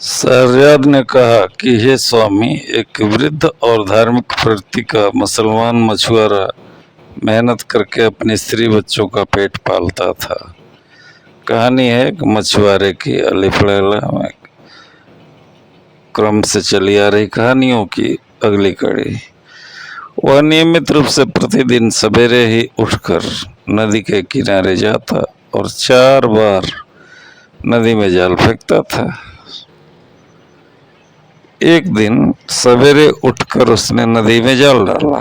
शहरयार ने कहा कि हे स्वामी, एक वृद्ध और धार्मिक प्रवृत्ति का मुसलमान मछुआरा मेहनत करके अपनी स्त्री बच्चों का पेट पालता था। कहानी है एक मछुआरे की। अलिफ लैला में क्रम से चली आ रही कहानियों की अगली कड़ी। वह नियमित रूप से प्रतिदिन सवेरे ही उठकर नदी के किनारे जाता और 4 बार नदी में जाल फेंकता था। एक दिन सवेरे उठकर उसने नदी में जाल डाला।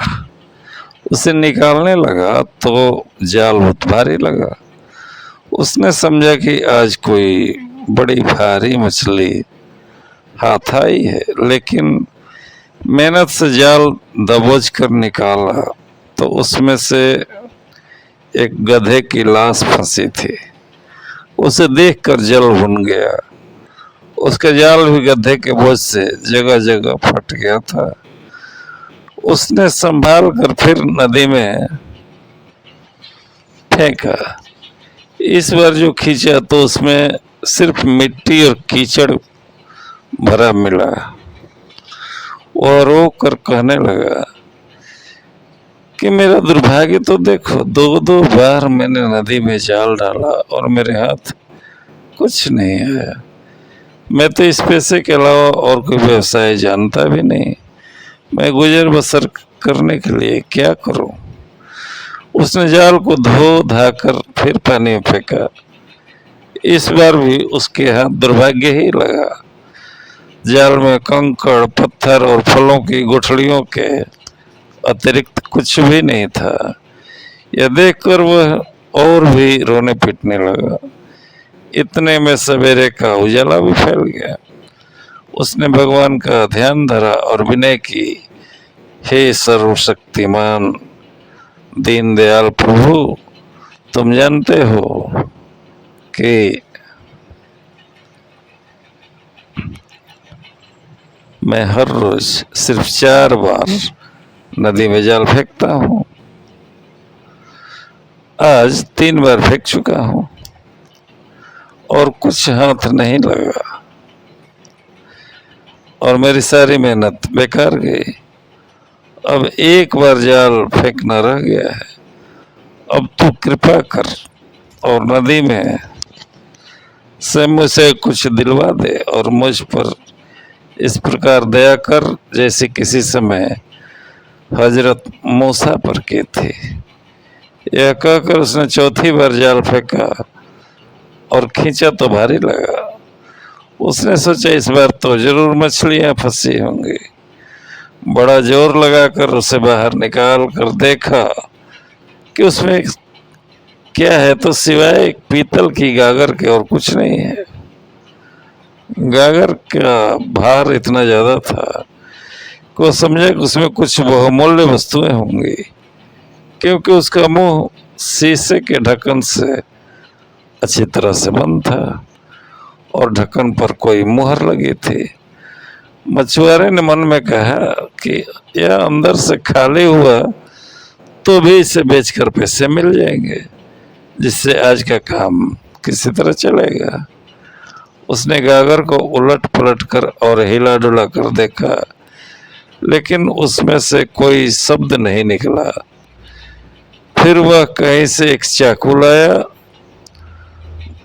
उसे निकालने लगा तो जाल बहुत भारी लगा। उसने समझा कि आज कोई बड़ी भारी मछली हाथ आई है, लेकिन मेहनत से जाल दबोच कर निकाला तो उसमें से एक गधे की लाश फंसी थी। उसे देखकर जल भुन गया। उसका जाल भी गधे के बोझ से जगह जगह फट गया था। उसने संभाल कर फिर नदी में फेंका। इस बार जो खींचा तो उसमें सिर्फ मिट्टी और कीचड़ भरा मिला। वह रो कर कहने लगा कि मेरा दुर्भाग्य तो देखो, 2-2 बार मैंने नदी में जाल डाला और मेरे हाथ कुछ नहीं आया। मैं तो इस पैसे के अलावा और कोई व्यवसाय जानता भी नहीं। मैं गुजर बसर करने के लिए क्या करूं? उसने जाल को धो धाकर फिर पानी में फेंका। इस बार भी उसके हाथ दुर्भाग्य ही लगा। जाल में कंकड़, पत्थर और फलों की गुठलियों के अतिरिक्त कुछ भी नहीं था। यह देखकर वह और भी रोने पीटने लगा। इतने में सवेरे का उजाला भी फैल गया। उसने भगवान का ध्यान धरा और विनय की, हे सर्वशक्तिमान दीनदयाल प्रभु, तुम जानते हो कि मैं हर रोज सिर्फ 4 बार नदी में जाल फेंकता हूँ। आज 3 बार फेंक चुका हूँ और कुछ हाथ नहीं लगा और मेरी सारी मेहनत बेकार गई। अब 1 बार जाल फेंकना रह गया है। अब तू कृपा कर और नदी में से मुझसे कुछ दिलवा दे और मुझ पर इस प्रकार दया कर जैसे किसी समय हजरत मूसा पर की थी। यह कहकर उसने 4थी बार जाल फेंका और खींचा तो भारी लगा। उसने सोचा इस बार तो जरूर मछलियां फंसी होंगी। बड़ा जोर लगाकर उसे बाहर निकाल कर देखा कि उसमें क्या है, तो सिवाय एक पीतल की गागर के और कुछ नहीं है। गागर का भार इतना ज्यादा था कि वो समझा कि उसमें कुछ बहुमूल्य वस्तुएं होंगी, क्योंकि उसका मुंह शीशे के ढक्कन से अच्छी तरह से बंद था और ढक्कन पर कोई मुहर लगी थी। मछुआरे ने मन में कहा कि यह अंदर से खाली हुआ तो भी इसे बेचकर पैसे मिल जाएंगे, जिससे आज का काम किसी तरह चलेगा। उसने गागर को उलट पलट कर और हिला डुला कर देखा, लेकिन उसमें से कोई शब्द नहीं निकला। फिर वह कहीं से एक चाकू लाया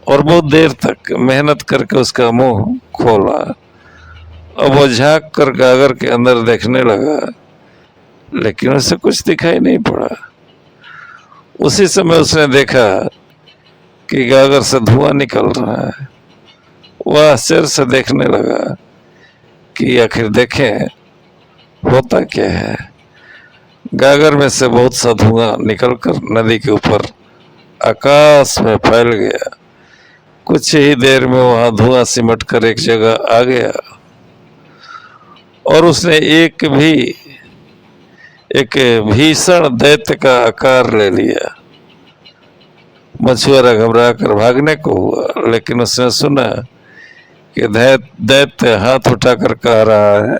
और बहुत देर तक मेहनत करके उसका मुंह खोला। अब वो झांक कर गागर के अंदर देखने लगा, लेकिन उसे कुछ दिखाई नहीं पड़ा। उसी समय उसने देखा कि गागर से धुआं निकल रहा है। वह आश्चर्य से देखने लगा कि आखिर देखें होता क्या है। गागर में से बहुत सा धुआं निकलकर नदी के ऊपर आकाश में फैल गया। कुछ ही देर में वहां धुआं सिमट कर एक जगह आ गया और उसने एक भीषण दैत्य का आकार ले लिया। मछुआरा घबरा कर भागने को हुआ, लेकिन उसने सुना कि दैत्य हाथ उठाकर कह रहा है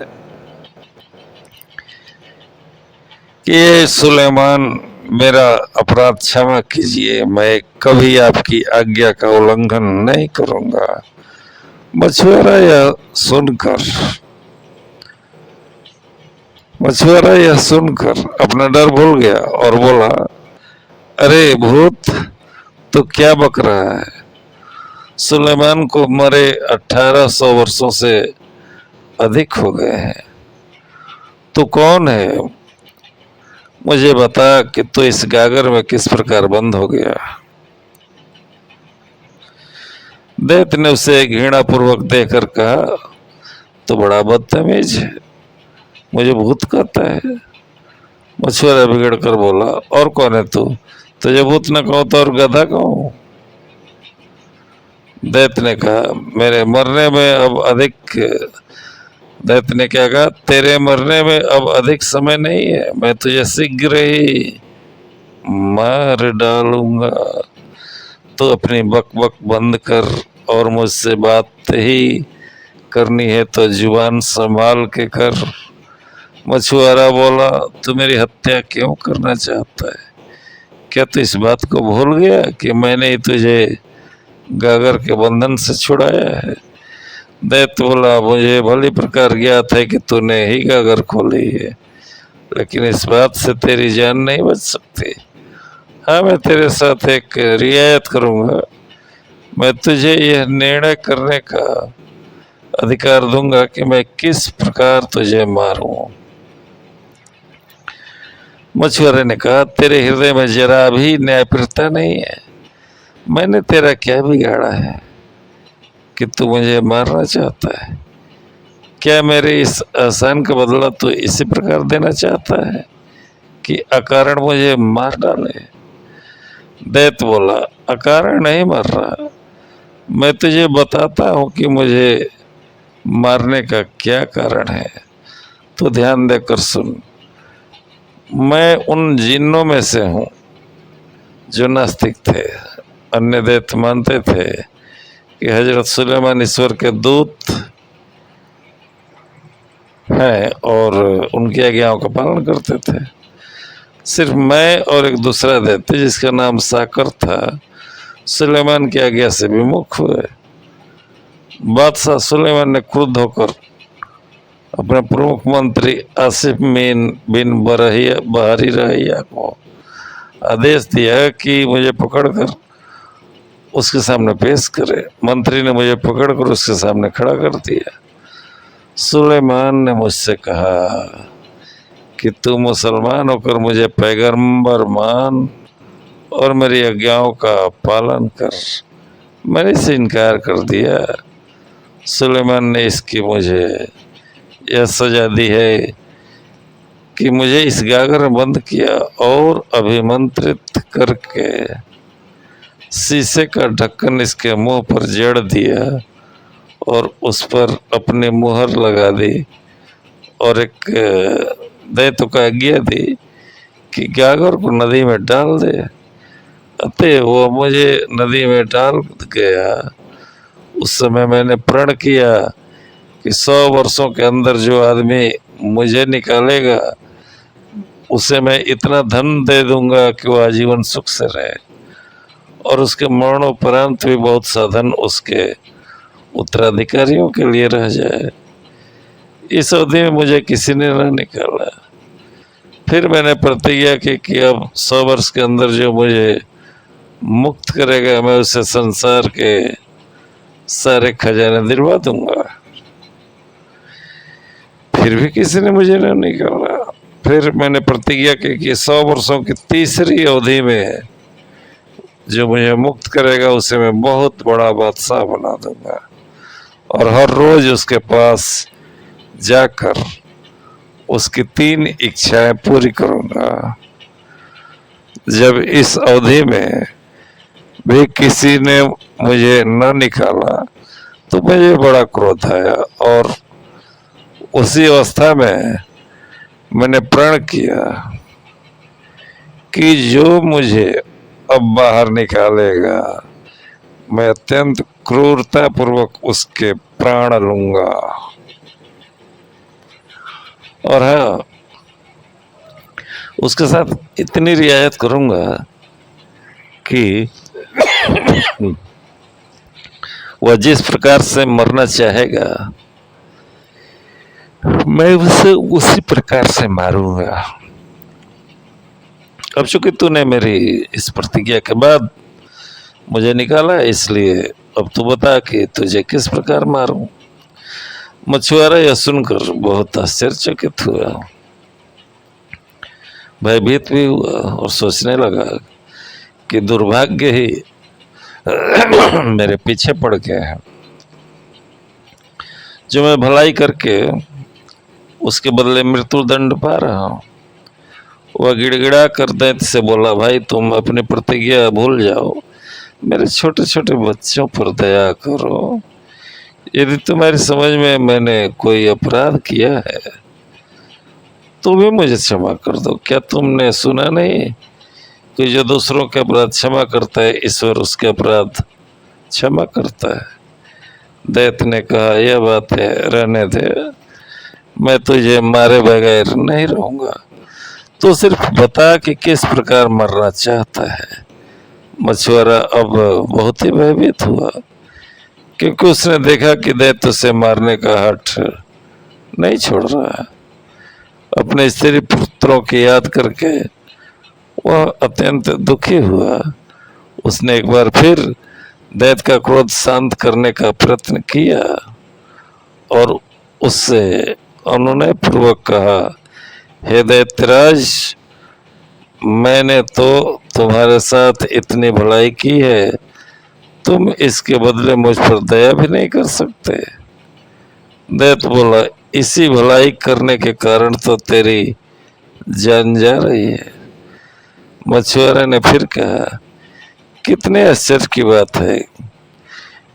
कि ये सुलेमान, मेरा अपराध क्षमा कीजिए, मैं कभी आपकी आज्ञा का उल्लंघन नहीं करूंगा। मछुआरा यह सुनकर अपना डर भूल गया और बोला, अरे भूत, तो क्या बक रहा है? सुलेमान को मरे 1800 वर्षों से अधिक हो गए हैं। तू कौन है? मुझे बता कि तू इस गागर में किस प्रकार बंद हो गया। दैत्य ने उसे घृणा पूर्वक देखकर कहा, तो बड़ा बदतमीज है, मुझे भूत कहता है। मछुआरा बिगड़ कर बोला, और कौन है तू? तुझे भूत न कहो तो और गधा कहूं? दैत्य ने कहा, मेरे मरने में अब अधिक दैत्य ने क्या कहा, तेरे मरने में अब अधिक समय नहीं है, मैं तुझे शीघ्र ही मार डालूंगा। तो अपनी बक बक बंद कर और मुझसे बात ही करनी है तो जुबान संभाल के कर। मछुआरा बोला, तू मेरी हत्या क्यों करना चाहता है? क्या तू इस बात को भूल गया कि मैंने ही तुझे गागर के बंधन से छुड़ाया है? दैत्य बोला, मुझे भली प्रकार ज्ञात है कि तूने ही गागर खोली है, लेकिन इस बात से तेरी जान नहीं बच सकती। हाँ, मैं तेरे साथ एक रियायत करूंगा। मैं तुझे यह निर्णय करने का अधिकार दूंगा कि मैं किस प्रकार तुझे मारूं। मछुआरे ने कहा, तेरे हृदय में जरा भी न्यायप्रियता नहीं है। मैंने तेरा क्या बिगाड़ा है कि तू मुझे मारना चाहता है? क्या मेरे इस एहसान का बदला तू इसी प्रकार देना चाहता है कि अकारण मुझे मार डाले? दैत्य बोला, अकारण नहीं मर रहा, मैं तुझे बताता हूं कि मुझे मारने का क्या कारण है। तो ध्यान देकर सुन। मैं उन जिन्नों में से हूं जो नास्तिक थे। अन्य दैत्य मानते थे कि हजरत सुलेमान ईश्वर के दूत हैं और उनकी आज्ञाओं का पालन करते थे। सिर्फ मैं और एक दूसरा दैत्य जिसका नाम साकर था, सुलेमान की आज्ञा से विमुख हुए। बादशाह सुलेमान ने क्रुद्ध होकर अपने प्रमुख मंत्री आसिफ बिन बहरी रहिया को आदेश दिया कि मुझे पकड़कर उसके सामने पेश करे। मंत्री ने मुझे पकड़कर उसके सामने खड़ा कर दिया। सुलेमान ने मुझसे कहा कि तू मुसलमान होकर मुझे पैगंबर मान और मेरी आज्ञाओं का पालन कर। मैंने इसे इनकार कर दिया। सुलेमान ने इसकी मुझे यह सजा दी है कि मुझे इस गागर में बंद किया और अभिमंत्रित करके शीशे का ढक्कन इसके मुंह पर जड़ दिया और उस पर अपनी मुहर लगा दी और एक दैत्य को आज्ञा दी कि गागर को नदी में डाल दे। अतः वो मुझे नदी में डाल गया। उस समय मैंने प्रण किया कि 100 वर्षों के अंदर जो आदमी मुझे निकालेगा उसे मैं इतना धन दे दूंगा कि वो आजीवन सुख से रहे और उसके मरणोपरांत भी बहुत साधन उसके उत्तराधिकारियों के लिए रह जाए। इस अवधि में मुझे किसी ने न निकाला। फिर मैंने प्रतिज्ञा की कि अब 100 वर्ष के अंदर जो मुझे मुक्त करेगा मैं उसे संसार के सारे खजाने दिलवा दूंगा। फिर भी किसी ने मुझे न निकाला। फिर मैंने प्रतिज्ञा की कि 100 वर्षों की तीसरी अवधि में जो मुझे मुक्त करेगा उसे मैं बहुत बड़ा बादशाह बना दूंगा और हर रोज उसके पास जाकर उसकी 3 इच्छाएं पूरी करूंगा। जब इस अवधि में भी किसी ने मुझे न निकाला तो मुझे बड़ा क्रोध आया और उसी अवस्था में मैंने प्रण किया कि जो मुझे अब बाहर निकालेगा मैं अत्यंत क्रूरता पूर्वक उसके प्राण लूंगा। और हाँ, उसके साथ इतनी रियायत करूंगा कि वह जिस प्रकार से मरना चाहेगा मैं उसे उसी प्रकार से मारूंगा। अब चूंकि तूने मेरी इस प्रतिज्ञा के बाद मुझे निकाला, इसलिए अब तू बता कि तुझे किस प्रकार मारूं। मछुआरा यह सुनकर बहुत आश्चर्यचकित हुआ, भयभीत भी हुआ और सोचने लगा कि दुर्भाग्य ही मेरे पीछे पड़ गया है, जो मैं भलाई करके उसके बदले मृत्यु दंड पा रहा हूं। वह गिड़गिड़ा कर दैत्य से बोला, भाई तुम अपनी प्रतिज्ञा भूल जाओ, मेरे छोटे छोटे बच्चों पर दया करो। यदि तुम्हारी समझ में मैंने कोई अपराध किया है तो भी मुझे क्षमा कर दो। क्या तुमने सुना नहीं कि जो दूसरों के अपराध क्षमा करता है ईश्वर उसके अपराध क्षमा करता है। दैत्य ने कहा, यह बात है, रहने दे, मैं तुझे मारे बगैर नहीं रहूंगा, तो सिर्फ बता कि किस प्रकार मरना चाहता है। मछुआरा अब बहुत ही भयभीत हुआ, क्योंकि उसने देखा कि दैत्य उसे मारने का हठ नहीं छोड़ रहा है। अपने स्त्री पुत्रों की याद करके वह अत्यंत दुखी हुआ। उसने एक बार फिर दैत्य का क्रोध शांत करने का प्रयत्न किया और उससे अनुनय पूर्वक कहा, हे दैत्यराज, मैंने तो तुम्हारे साथ इतनी भलाई की है, तुम इसके बदले मुझ पर दया भी नहीं कर सकते। दैत्य बोला, इसी भलाई करने के कारण तो तेरी जान जा रही है। मछुआरे ने फिर कहा, कितने आश्चर्य की बात है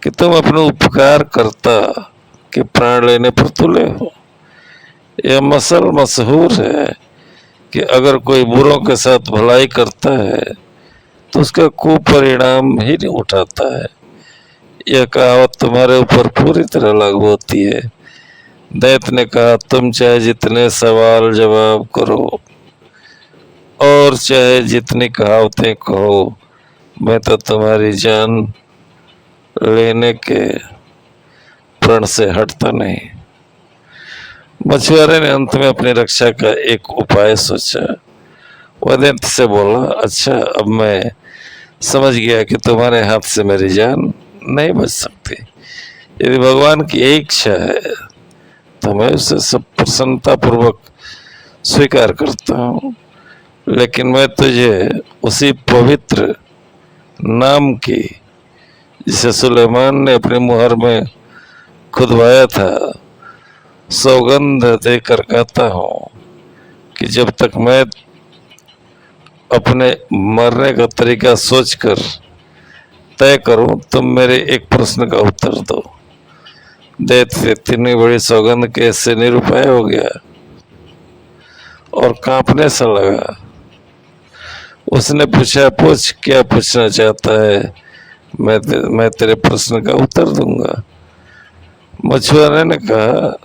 कि तुम अपने उपकार करता के प्राण लेने पर तुले हो। यह मसल मशहूर है कि अगर कोई बुरों के साथ भलाई करता है तो उसका कुपरिणाम ही नहीं उठाता है। यह कहावत तुम्हारे ऊपर पूरी तरह लागू होती है। दैत्य ने कहा, तुम चाहे जितने सवाल जवाब करो और चाहे जितनी कहावतें कहो, मैं तो तुम्हारी जान लेने के प्रण से हटता नहीं। मछुआरे ने अंत में अपनी रक्षा का एक उपाय सोचा। वह दैत्य से बोला, अच्छा, अब मैं समझ गया कि तुम्हारे हाथ से मेरी जान नहीं बच सकती। यदि भगवान की यही इच्छा है तो मैं उसे सब प्रसन्नता पूर्वक स्वीकार करता हूँ, लेकिन मैं तुझे उसी पवित्र नाम की, जिसे सुलेमान ने अपनी मुहर में खुदवाया था, सौगंध देकर कहता हूँ कि जब तक मैं अपने मरने का तरीका सोचकर तय करूं, तुम मेरे एक प्रश्न का उत्तर दो। दैत्य इतनी बड़ी सौगंध कैसे निरुपाय हो गया और कांपने सा लगा। उसने पूछा, पूछ, क्या पूछना चाहता है, मैं तेरे प्रश्न का उत्तर दूंगा। मछुआरे ने कहा,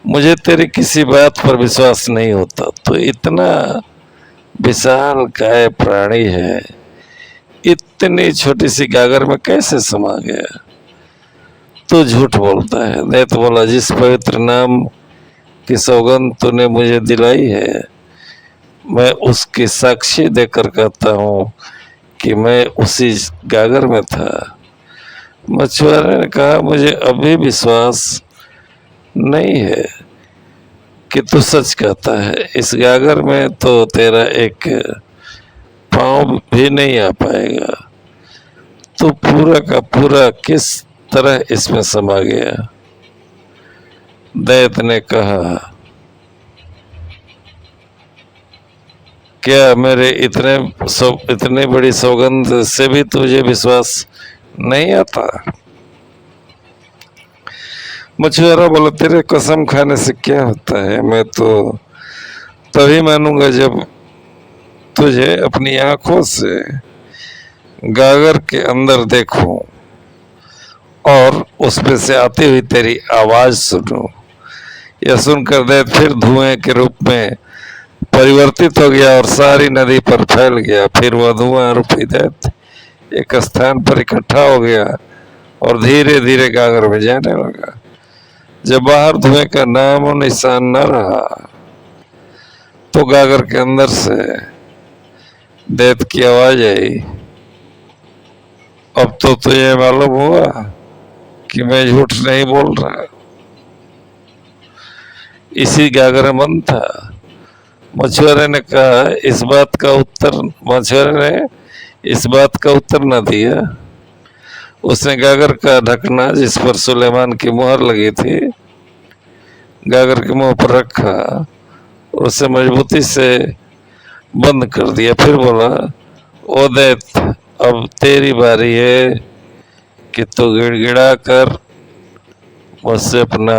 मुझे तेरी किसी बात पर विश्वास नहीं होता। तो इतना विशाल काय प्राणी है, इतनी छोटी सी गागर में कैसे समा गया? तो झूठ बोलता है। दैत्य बोला, जिस पवित्र नाम की सौगंध तूने मुझे दिलाई है, मैं उसकी साक्षी देकर कहता हूँ कि मैं उसी गागर में था। मछुआरे ने कहा, मुझे अभी विश्वास नहीं है कि तू सच कहता है। इस गागर में तो तेरा एक पाँव भी नहीं आ पाएगा। तो पूरा का पूरा किस तरह इसमें समा गया? दैत्य ने कहा, क्या मेरे इतने बड़ी सौगंध से भी तुझे विश्वास नहीं आता? मछुआरा बोला, तेरे कसम खाने से क्या होता है? मैं तो तभी मानूंगा जब तुझे अपनी आंखों से गागर के अंदर देखूं और उसमें से आती हुई तेरी आवाज सुनूं। यह सुनकर दैत्य फिर धुएं के रूप में परिवर्तित हो गया और सारी नदी पर फैल गया। फिर वह धुआं रूपी दैत्य एक स्थान पर इकट्ठा हो गया और धीरे धीरे गागर में जाने लगा। जब बाहर धुएं का नाम और निशान न रहा तो गागर के अंदर से दैत की आवाज आई, अब तो तुझे मालूम हुआ कि मैं झूठ नहीं बोल रहा। इसी गागर में बंद था। मछुआरे ने कहा मछुआरे ने इस बात का उत्तर न दिया। उसने गागर का ढकना जिस पर सुलेमान की मुहर लगी थी गागर के मुंह पर रखा और उसे मजबूती से बंद कर दिया। फिर बोला, ओ दैत, अब तेरी बारी है कि तू गिड़गिड़ा कर मुझसे अपना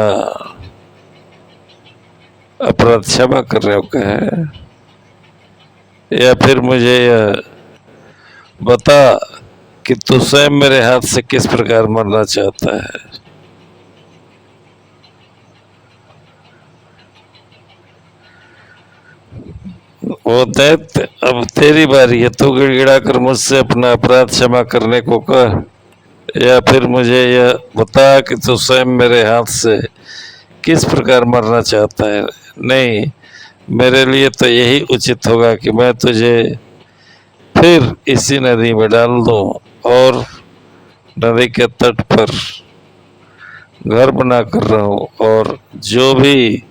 अपराध क्षमा करने को कहे, या फिर मुझे यह बता कि तू स्वयं मेरे हाथ से किस प्रकार मरना चाहता है। वो दैत्य, अब तेरी बारी है, तू गिड़गिड़ा कर मुझसे अपना अपराध क्षमा करने को कह, या फिर मुझे यह बता कि तू स्वयं मेरे हाथ से किस प्रकार मरना चाहता है। नहीं, मेरे लिए तो यही उचित होगा कि मैं तुझे फिर इसी नदी में डाल दूं और नदी के तट पर घर बना कर रहूं, और जो भी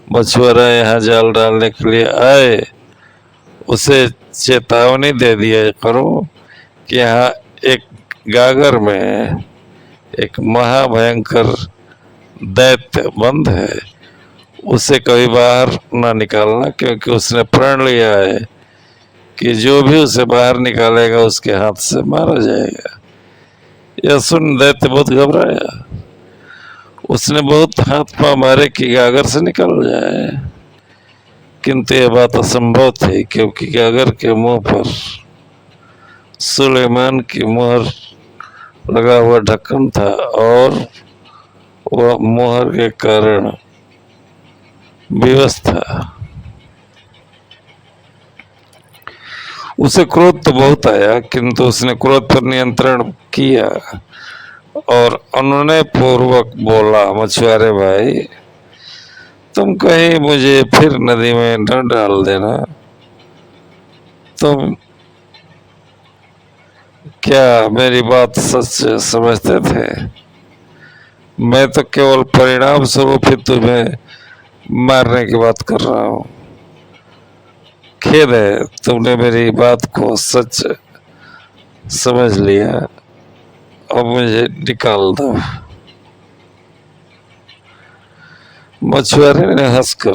मछुआरा यहाँ जाल डालने के लिए आए उसे चेतावनी दे दिया करूं कि यहाँ एक गागर में एक महाभयंकर दैत्य बंद है, उसे कभी बाहर ना निकालना, क्योंकि उसने प्रण लिया है कि जो भी उसे बाहर निकालेगा उसके हाथ से मारा जाएगा। यह सुन दैत्य बहुत घबराया। उसने बहुत हाथ पांव मारे कि गागर से निकल जाए, किंतु यह बात असंभव थी, क्योंकि गागर के मुंह पर सुलेमान की मुहर लगा हुआ ढक्कन था और वह मुहर के कारण विवश था। उसे क्रोध तो बहुत आया, किंतु उसने क्रोध पर नियंत्रण किया और अनुनय पूर्वक बोला, मछुआरे भाई, तुम कहीं मुझे फिर नदी में न डाल देना। तुम क्या मेरी बात सच समझते थे? मैं तो केवल परिणाम स्वरूप ही तुम्हें मारने की बात कर रहा हूँ। खेद है, तुमने मेरी बात को सच समझ लिया। अब मुझे निकाल दो। मछुआरे ने हंसकर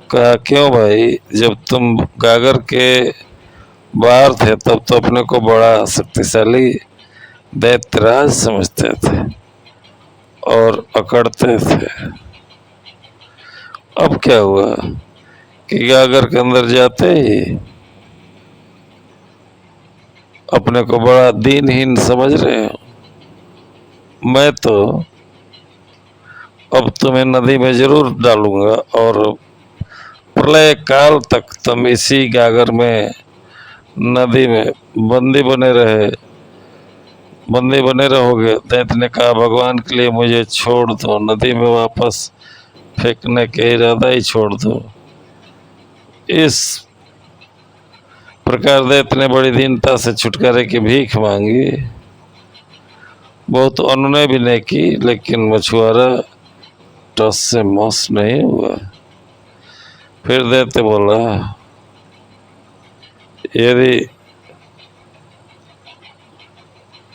कहा, क्यों भाई, जब तुम गागर के बाहर थे तब तो अपने को बड़ा शक्तिशाली दैत्यराज समझते थे और अकड़ते थे। अब क्या हुआ कि गागर के अंदर जाते ही अपने को बड़ा दीनहीन समझ रहे हो। मैं तो अब तुम्हें नदी में जरूर डालूंगा और प्रलय काल तक तुम इसी गागर में नदी में बंदी बने रहोगे। दैत्य ने कहा, भगवान के लिए मुझे छोड़ दो, नदी में वापस फेंकने के इरादा ही छोड़ दो। इस प्रकार दैत्य ने बड़ी दीनता से छुटकारे की भीख मांगी, बहुत अनुनय भी नहीं की, लेकिन मछुआरा टस से मस नहीं हुआ। फिर दैत्य बोला, यदि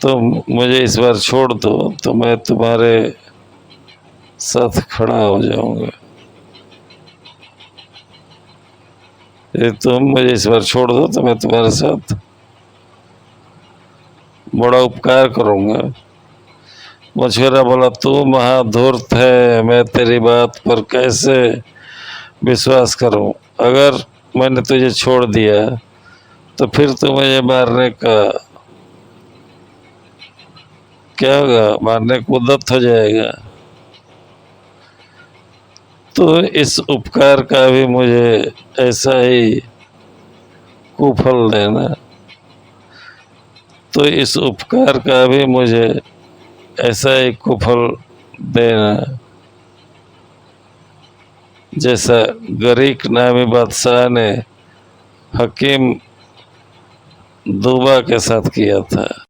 तुम मुझे इस बार छोड़ दो तो मैं तुम्हारे साथ खड़ा हो जाऊंगा। यदि तुम मुझे इस बार छोड़ दो तो मैं तुम्हारे साथ बड़ा उपकार करूंगा। मछुआरा बोला, तू महाधूर्त है, मैं तेरी बात पर कैसे विश्वास करूं? अगर मैंने तुझे छोड़ दिया तो फिर तू मुझे मारने का क्या होगा? मारने को उद्यत हो जाएगा। तो इस उपकार का भी मुझे ऐसा ही कुफल देना। तो इस उपकार का भी मुझे ऐसा ही कुफल देना, जैसा गरीक नामी बादशाह ने हकीम दूबा के साथ किया था।